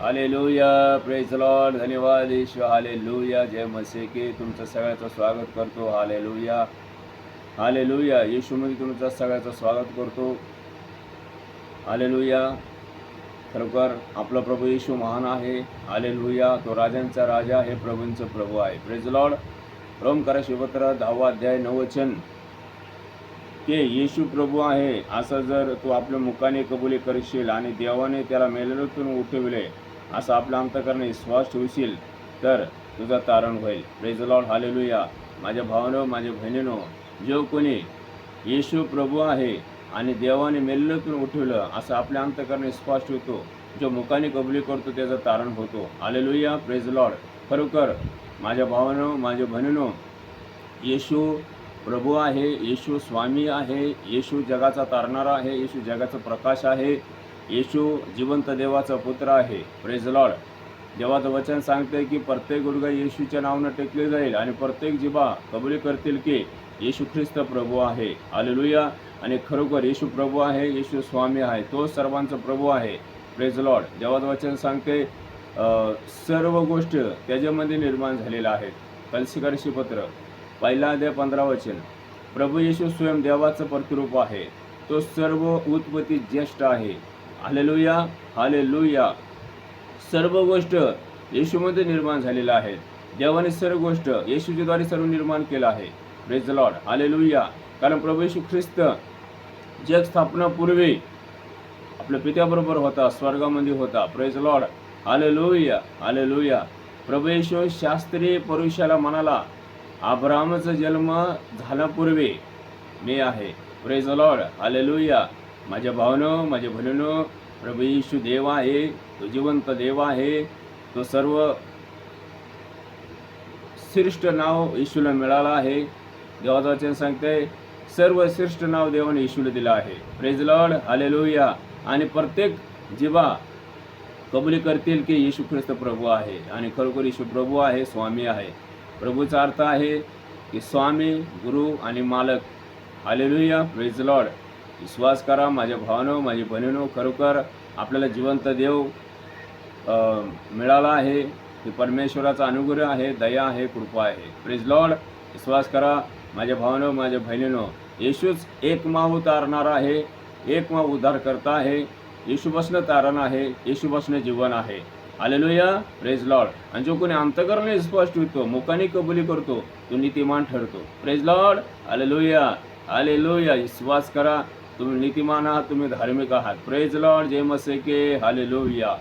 Hallelujah, praise Lord, धन्यवाद ईश्वर, hallelujah, जय मसीह की. तुमचं सगळ्याचं स्वागत करतो. हालेलुया, हालेलुया, येशूमध्ये तुमचं सगळ्याचं स्वागत करतो. हालेलुया, खरोखर आपला प्रभू येशू महान आहे. हालेलुया, तो राजांचा राजा आहे, प्रभूंचा प्रभू आहे. Praise Lord. रोमकराशी पत्र 10वा अध्याय 9 वचन की येशू प्रभू आहे असं जर तू आपल्या मुखाने कबुली करशील आणि देवाने त्याला मेलेल्यातून उठविले असं आपल्या अंतःकरणाने विश्वास ठेवशील तर तुझा तारण होईल. Praise the lord. हालेलुया. माझ्या भावानो, माझ्या बहिणीनो, जो कोणी येशू प्रभू आहे आणि देवाने मेलेल्यातून उठवलं असं आपल्या अंतःकरणाने विश्वास ठेवतो, जो मुखाने कबुली करतो त्याचं तारण होतो. हालेलुया. Praise the Lord. खरोखर माझ्या भावानो, माझ्या बहिणीनो, येशू प्रभू आहे, येशू स्वामी आहे, येशू जगाचा तारणारा आहे, येशू जगाचा प्रकाश आहे, येशू जिवंत देवाचा पुत्र आहे. Praise the Lord. देवाचं वचन सांगते की प्रत्येक गुडघा येशूच्या नावानं टेकले जाईल आणि प्रत्येक जिभा कबुली करतील की येशू ख्रिस्त प्रभू आहे. हालेलुया. आणि खरोखर येशू प्रभू आहे, येशू स्वामी आहे, तो सर्वांचा प्रभू आहे. Praise the Lord. देवाचं वचन सांगते सर्व गोष्ट त्याच्यामध्ये निर्माण झालेल्या आहेत. कलसीकरशी पत्र 1 अध्याय 15 वचन. प्रभू येशू स्वयं देवाचं प्रतिरूप आहे, तो सर्व उत्पत्ती ज्येष्ठ आहे. Hallelujah, hallelujah. सर्व गोष्ट येशूमध्ये निर्माण झालेल्या आहेत. देवाने सर्व गोष्ट येशूच्याद्वारे सर्व निर्माण केलं आहे. Praise the lord. हालेलुया. कारण प्रभू येशू ख्रिस्त जग स्थापनापूर्वी आपल्या पित्याबरोबर होता, स्वर्गामध्ये होता. Praise the lord. Hallelujah, hallelujah. प्रभू येशू शास्त्रीय पुरुषाला म्हणाला, अब्राहमचा जन्म झाल्यापूर्वी मी आहे. Praise the lord. हालेलुया. माझ्या भावनो, माझ्या बहिणीनो, प्रभू येशू देव आहे, तो जिवंत देव आहे. तो सर्व श्रेष्ठ नाव येशूला मिळालं आहे. देवाचं वचन सांगते सर्व श्रेष्ठ नाव देवाने येशूला दिलं आहे. Praise the lord. हालेलुया. आणि प्रत्येक जिभा कबुली करतील की येशू ख्रिस्त प्रभू आहे आणि खरोखर येशू प्रभू आहे, स्वामी आहे. प्रभूचा अर्थ आहे की स्वामी, गुरु आणि मालक. हालेलुया. Praise the lord. विश्वास करा माझ्या भावानो, माझी बहिणीनो, खरोखर आपल्याला जिवंत देव मिळाला आहे. की परमेश्वराचा अनुग्रह आहे, दया आहे, कृपा आहे. Praise Lord. विश्वास करा माझ्या भावानो, माझ्या बहिणीनो, येशूच एकमेव तारणार आहे, एकमेव उद्धार करता आहे. येशूपासून तारण आहे, येशूपासून जीवन आहे. हालेलुया. Praise Lord. आणि जो कोणी अंतःकरणाने विश्वास ठेवतो, मुखाने कबुली करतो, तो नीतिमान ठरतो. Praise lord. Hallelujah, hallelujah. विश्वास करा तुम्ही नीतिमान आहात, तुम्ही धार्मिक आहात. Praise lord. जय मसीह के. हालेलुया.